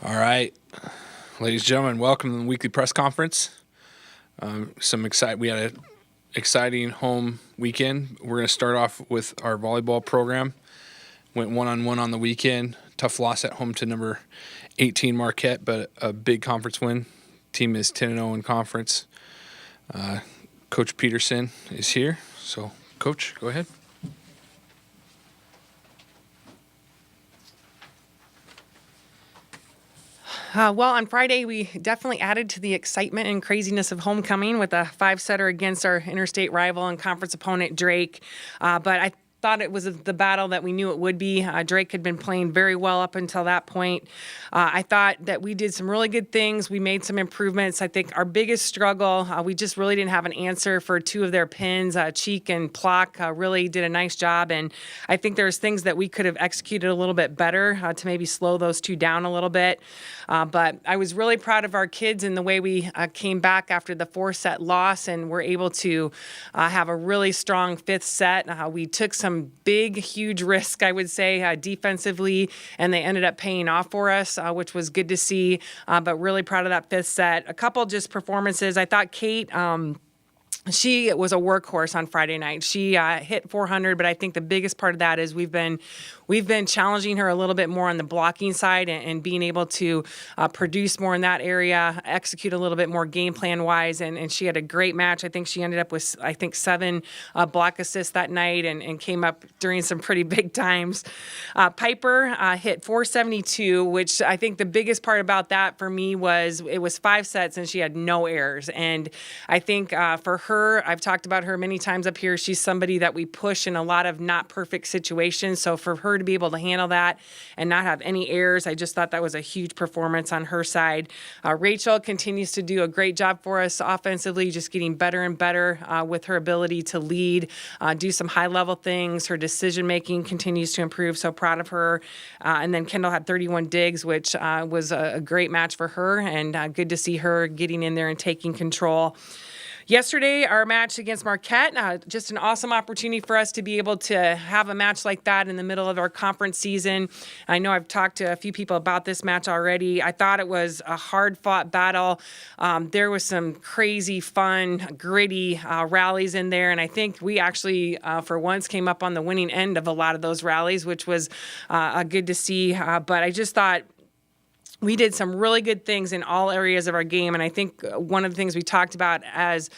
All right, ladies and gentlemen, welcome to the weekly press conference. We had an exciting home weekend. We're going to start off with our volleyball program. Went one-on-one on the weekend. Tough loss at home to number 18 Marquette, but a big conference win. Team is 10-0 in conference. Coach Petersen is here. So, Coach, go ahead. Well, on Friday, we definitely added to the excitement and craziness of homecoming with a 5-setter against our interstate rival and conference opponent, Drake. But I thought it was the battle that we knew it would be. Drake had been playing very well up until that point. I thought that we did some really good things. We made some improvements. I think our biggest struggle, we just really didn't have an answer for two of their pins. Cheek and Plock really did a nice job, and I think there's things that we could have executed a little bit better to maybe slow those two down a little bit. But I was really proud of our kids in the way we came back after the 4-set loss and were able to have a really strong 5th set. We took some big, huge risk, I would say, defensively, and they ended up paying off for us, which was good to see, but really proud of that 5th set. A couple just performances. I thought Kate... She was a workhorse on Friday night. She hit 400, but I think the biggest part of that is we've been challenging her a little bit more on the blocking side and being able to produce more in that area, execute a little bit more game plan wise, and she had a great match. I think she ended up with 7 block assists that night and came up during some pretty big times. Piper hit 472, which I think the biggest part about that for me was it was 5 sets and she had no errors, and I think for her, I've talked about her many times up here. She's somebody that we push in a lot of not perfect situations. So for her to be able to handle that and not have any errors, I just thought that was a huge performance on her side. Rachel continues to do a great job for us offensively, just getting better and better with her ability to lead, do some high-level things. Her decision-making continues to improve. So proud of her. And then Kendall had 31 digs, which was a great match for her, and good to see her getting in there and taking control. Yesterday, our match against Marquette, just an awesome opportunity for us to be able to have a match like that in the middle of our conference season. I know I've talked to a few people about this match already. I thought it was a hard-fought battle. There was some crazy, fun, gritty rallies in there, and I think we actually, for once, came up on the winning end of a lot of those rallies, which was good to see. But I just thought we did some really good things in all areas of our game, and I think one of the things we talked about as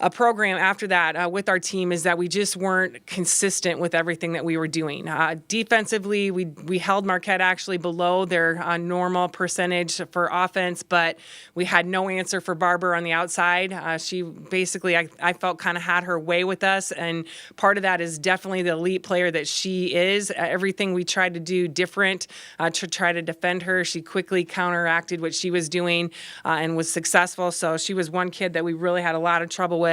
a program after that with our team is that we just weren't consistent with everything that we were doing. Defensively, we held Marquette actually below their normal percentage for offense, but we had no answer for Barber on the outside. She basically, I felt, kind of had her way with us, and part of that is definitely the elite player that she is. Everything we tried to do different to try to defend her, she quickly counteracted what she was doing and was successful. So she was one kid that we really had a lot of trouble with.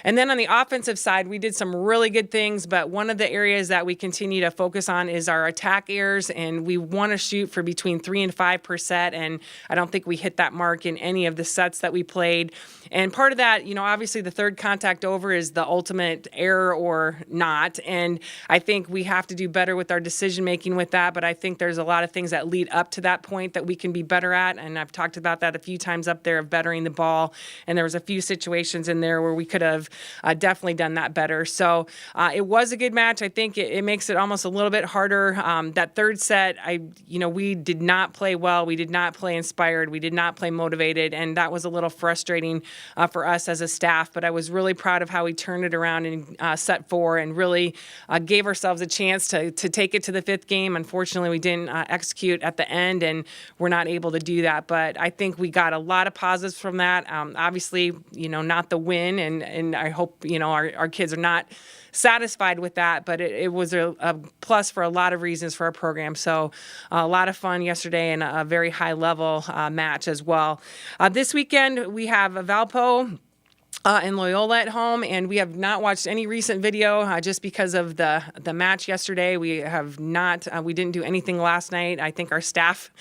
And then on the offensive side, we did some really good things, but one of the areas that we continue to focus on is our attack errors, and we want to shoot for between 3 and 5 per set, and I don't think we hit that mark in any of the sets that we played. And part of that, obviously the third contact over is the ultimate error or not, and I think we have to do better with our decision-making with that, but I think there's a lot of things that lead up to that point that we can be better at, and I've talked about that a few times up there of bettering the ball, and there was a few situations in there where we could have definitely done that better. So it was a good match. I think it makes it almost a little bit harder. That 3rd set, we did not play well. We did not play inspired. We did not play motivated, and that was a little frustrating for us as a staff. But I was really proud of how we turned it around in set 4 and really gave ourselves a chance to take it to the 5th game. Unfortunately, we didn't execute at the end, and we're not able to do that. But I think we got a lot of positives from that. Obviously, not the win, and I hope, our kids are not satisfied with that, but it was a plus for a lot of reasons for our program. So a lot of fun yesterday and a very high level match as well. This weekend we have Valpo And Loyola at home, and we have not watched any recent video just because of the match yesterday. We have not. We didn't do anything last night. I think our staff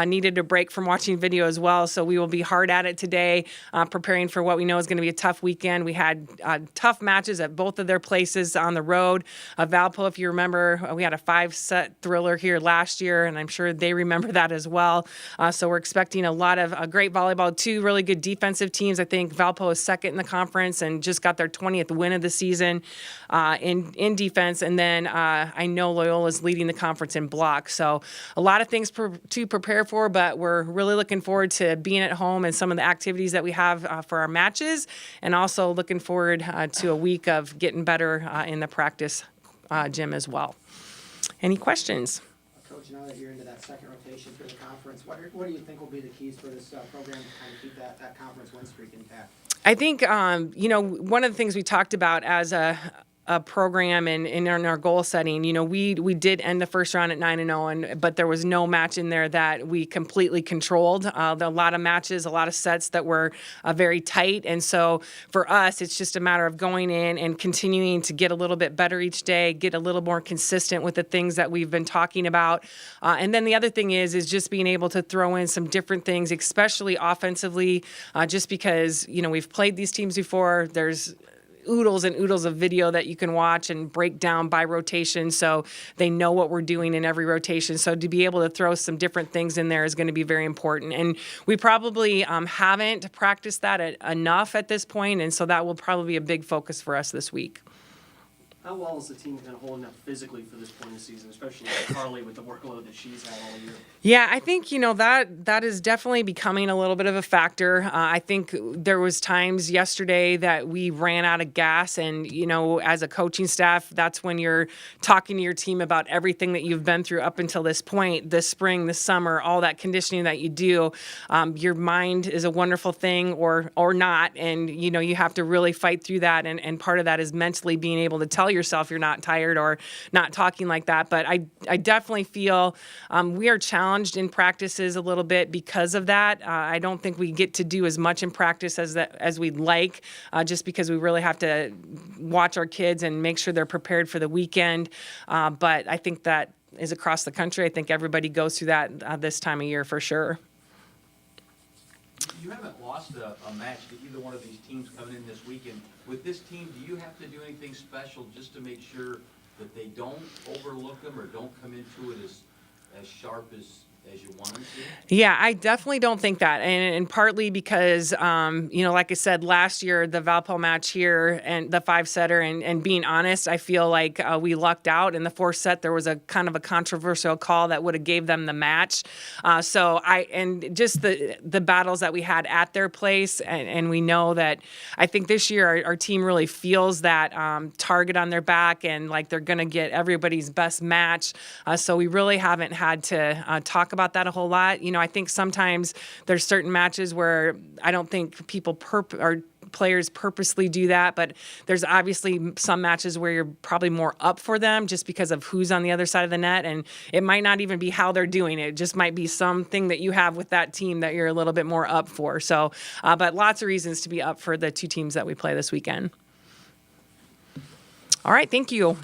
needed a break from watching video as well, so we will be hard at it today, preparing for what we know is going to be a tough weekend. We had tough matches at both of their places on the road. Valpo, if you remember, we had a 5-set thriller here last year, and I'm sure they remember that as well. So we're expecting a lot of great volleyball. 2 really good defensive teams. I think Valpo is second in the conference and just got their 20th win of the season in defense. And then I know Loyola's leading the conference in block. So a lot of things to prepare for, but we're really looking forward to being at home and some of the activities that we have for our matches, and also looking forward to a week of getting better in the practice gym as well. Any questions? Coach, now that you're into that second rotation for the conference, what do you think will be the keys for this program to kind of keep that conference win streak intact? I think, one of the things we talked about as a program and in our goal setting, we did end the first round at 9-0, but there was no match in there that we completely controlled. There were a lot of matches, a lot of sets that were very tight. And so for us, it's just a matter of going in and continuing to get a little bit better each day, get a little more consistent with the things that we've been talking about. And then the other thing is just being able to throw in some different things, especially offensively, just because, we've played these teams before. There's oodles and oodles of video that you can watch and break down by rotation, so they know what we're doing in every rotation. So to be able to throw some different things in there is going to be very important. And we probably haven't practiced that enough at this point, and so that will probably be a big focus for us this week. How well is the team kind of holding up physically for this point of the season, especially Carly with the workload that she's had all year? Yeah, I think, that is definitely becoming a little bit of a factor. I think there was times yesterday that we ran out of gas, and, as a coaching staff, that's when you're talking to your team about everything that you've been through up until this point, this spring, this summer, all that conditioning that you do. Your mind is a wonderful thing or not, and, you have to really fight through that, and part of that is mentally being able to tell yourself you're not tired or not talking like that. But I definitely feel we are challenged in practices a little bit because of that. I don't think we get to do as much in practice as we'd like, just because we really have to watch our kids and make sure they're prepared for the weekend. But I think that is across the country. I think everybody goes through that this time of year for sure. You haven't lost a match to either one of these teams coming in this weekend. With this team, do you have to do anything special just to make sure that they don't overlook them or don't come into it as sharp as you want them to? Yeah, I definitely don't think that. And partly because, like I said, last year, the Valpo match here and the 5-setter, and being honest, I feel like we lucked out. In the 4th set, there was a kind of a controversial call that would have gave them the match. And just the battles that we had at their place. And we know that I think this year our team really feels that target on their back, and like they're going to get everybody's best match. So we really haven't had to talk about that a whole lot. I think sometimes there's certain matches where I don't think people or players purposely do that, but there's obviously some matches where you're probably more up for them just because of who's on the other side of the net, and it might not even be how they're doing it. It just might be something that you have with that team that you're a little bit more up for. So, but lots of reasons to be up for the 2 teams that we play this weekend. All right, thank you.